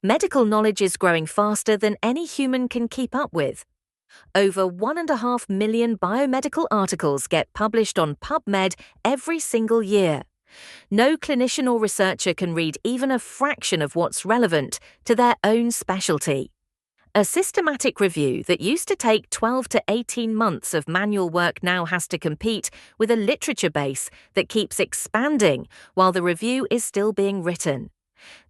Medical knowledge is growing faster than any human can keep up with. Over 1.5 million biomedical articles get published on PubMed every single year. No clinician or researcher can read even a fraction of what's relevant to their own specialty. A systematic review that used to take 12 to 18 months of manual work now has to compete with a literature base that keeps expanding while the review is still being written.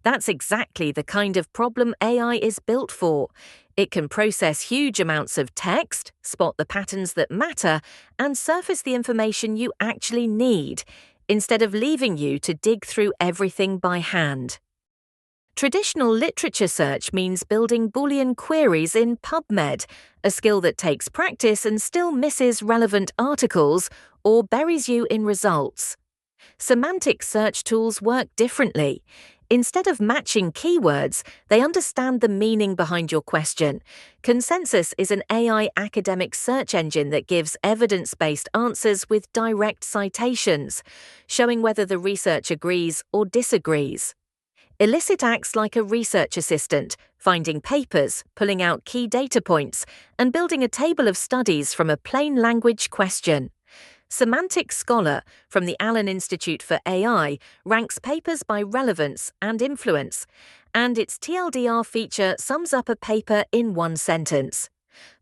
That's exactly the kind of problem AI is built for. It can process huge amounts of text, spot the patterns that matter, and surface the information you actually need, instead of leaving you to dig through everything by hand. Traditional literature search means building Boolean queries in PubMed, a skill that takes practice and still misses relevant articles or buries you in results. Semantic search tools work differently. Instead of matching keywords, they understand the meaning behind your question. Consensus is an AI academic search engine that gives evidence-based answers with direct citations, showing whether the research agrees or disagrees. Elicit acts like a research assistant, finding papers, pulling out key data points, and building a table of studies from a plain language question. Semantic Scholar from the Allen Institute for AI ranks papers by relevance and influence, and its TLDR feature sums up a paper in one sentence.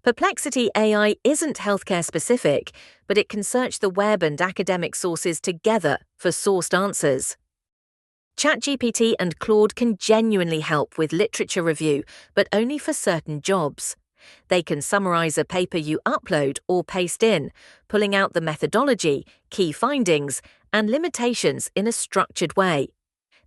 Perplexity AI isn't healthcare specific, but it can search the web and academic sources together for sourced answers. ChatGPT and Claude can genuinely help with literature review, but only for certain jobs. They can summarize a paper you upload or paste in, pulling out the methodology, key findings, and limitations in a structured way.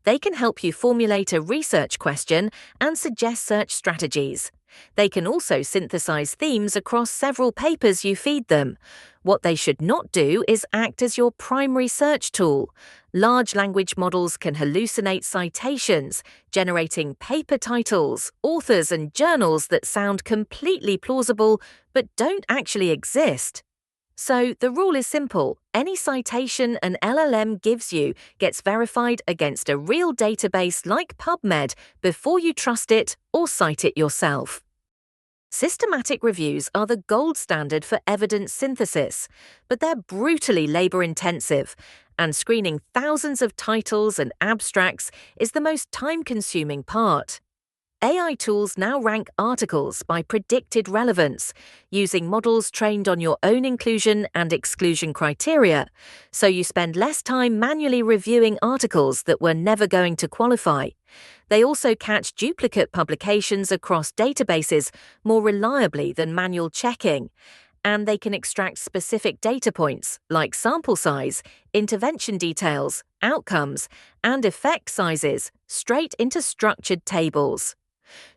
They can help you formulate a research question and suggest search strategies. They can also synthesize themes across several papers you feed them. What they should not do is act as your primary search tool. Large language models can hallucinate citations, generating paper titles, authors, and journals that sound completely plausible but don't actually exist. So the rule is simple. Any citation an LLM gives you gets verified against a real database like PubMed before you trust it or cite it yourself. Systematic reviews are the gold standard for evidence synthesis, but they're brutally labor-intensive, and screening thousands of titles and abstracts is the most time-consuming part. AI tools now rank articles by predicted relevance, using models trained on your own inclusion and exclusion criteria, so you spend less time manually reviewing articles that were never going to qualify. They also catch duplicate publications across databases more reliably than manual checking, and they can extract specific data points like sample size, intervention details, outcomes, and effect sizes straight into structured tables.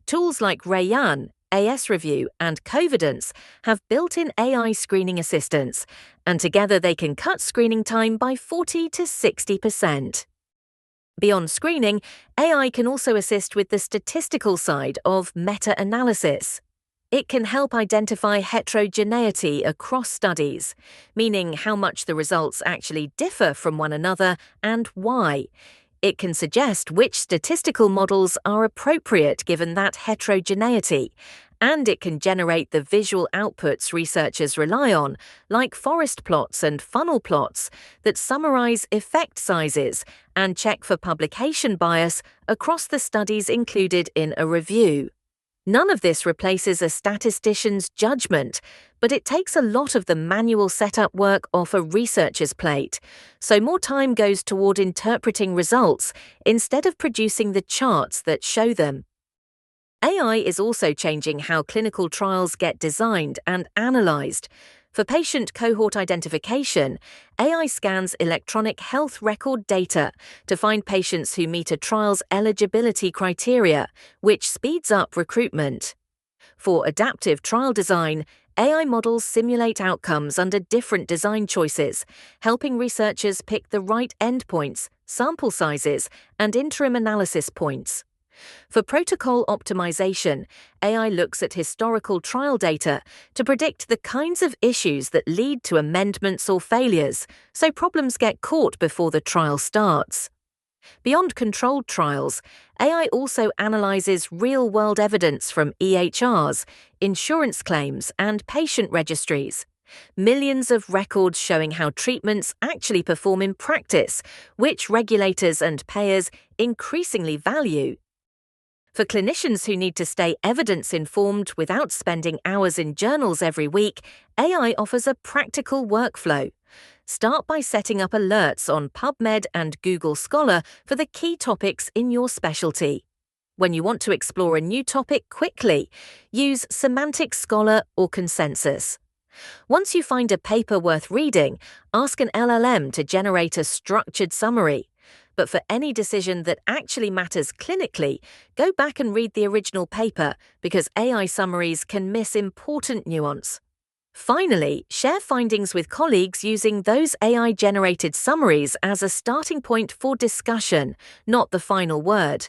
Tools like Rayan, AS Review, and Covidence have built-in AI screening assistants, and together they can cut screening time by 40 to 60%. Beyond screening, AI can also assist with the statistical side of meta-analysis. It can help identify heterogeneity across studies, meaning how much the results actually differ from one another and why. It can suggest which statistical models are appropriate given that heterogeneity, and it can generate the visual outputs researchers rely on, like forest plots and funnel plots, that summarize effect sizes and check for publication bias across the studies included in a review. None of this replaces a statistician's judgment, but it takes a lot of the manual setup work off a researcher's plate, so more time goes toward interpreting results instead of producing the charts that show them. AI is also changing how clinical trials get designed and analyzed. For patient cohort identification, AI scans electronic health record data to find patients who meet a trial's eligibility criteria, which speeds up recruitment. For adaptive trial design, AI models simulate outcomes under different design choices, helping researchers pick the right endpoints, sample sizes, and interim analysis points. For protocol optimization, AI looks at historical trial data to predict the kinds of issues that lead to amendments or failures, so problems get caught before the trial starts. Beyond controlled trials, AI also analyzes real-world evidence from EHRs, insurance claims, and patient registries. Millions of records showing how treatments actually perform in practice, which regulators and payers increasingly value. For clinicians who need to stay evidence-informed without spending hours in journals every week, AI offers a practical workflow. Start by setting up alerts on PubMed and Google Scholar for the key topics in your specialty. When you want to explore a new topic quickly, use Semantic, Scholar, or Consensus. Once you find a paper worth reading, ask an LLM to generate a structured summary. But for any decision that actually matters clinically, go back and read the original paper because AI summaries can miss important nuance. Finally, share findings with colleagues using those AI-generated summaries as a starting point for discussion, not the final word.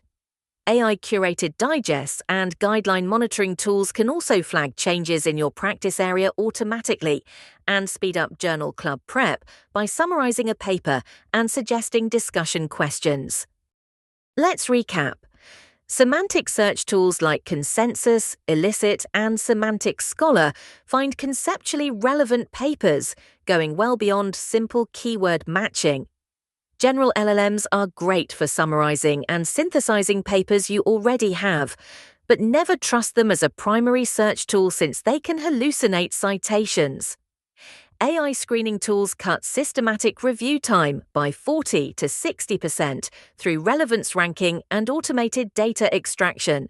AI-curated digests and guideline monitoring tools can also flag changes in your practice area automatically and speed up journal club prep by summarizing a paper and suggesting discussion questions. Let's recap. Semantic search tools like Consensus, Elicit, and Semantic Scholar find conceptually relevant papers, going well beyond simple keyword matching. General LLMs are great for summarizing and synthesizing papers you already have, but never trust them as a primary search tool since they can hallucinate citations. AI screening tools cut systematic review time by 40 to 60% through relevance ranking and automated data extraction.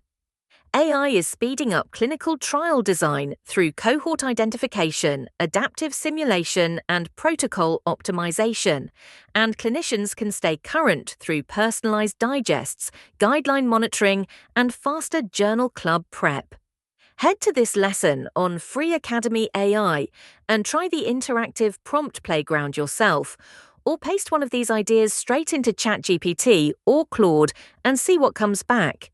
AI is speeding up clinical trial design through cohort identification, adaptive simulation, and protocol optimization, and clinicians can stay current through personalized digests, guideline monitoring, and faster journal club prep. Head to this lesson on Free Academy AI and try the interactive prompt playground yourself, or paste one of these ideas straight into ChatGPT or Claude and see what comes back.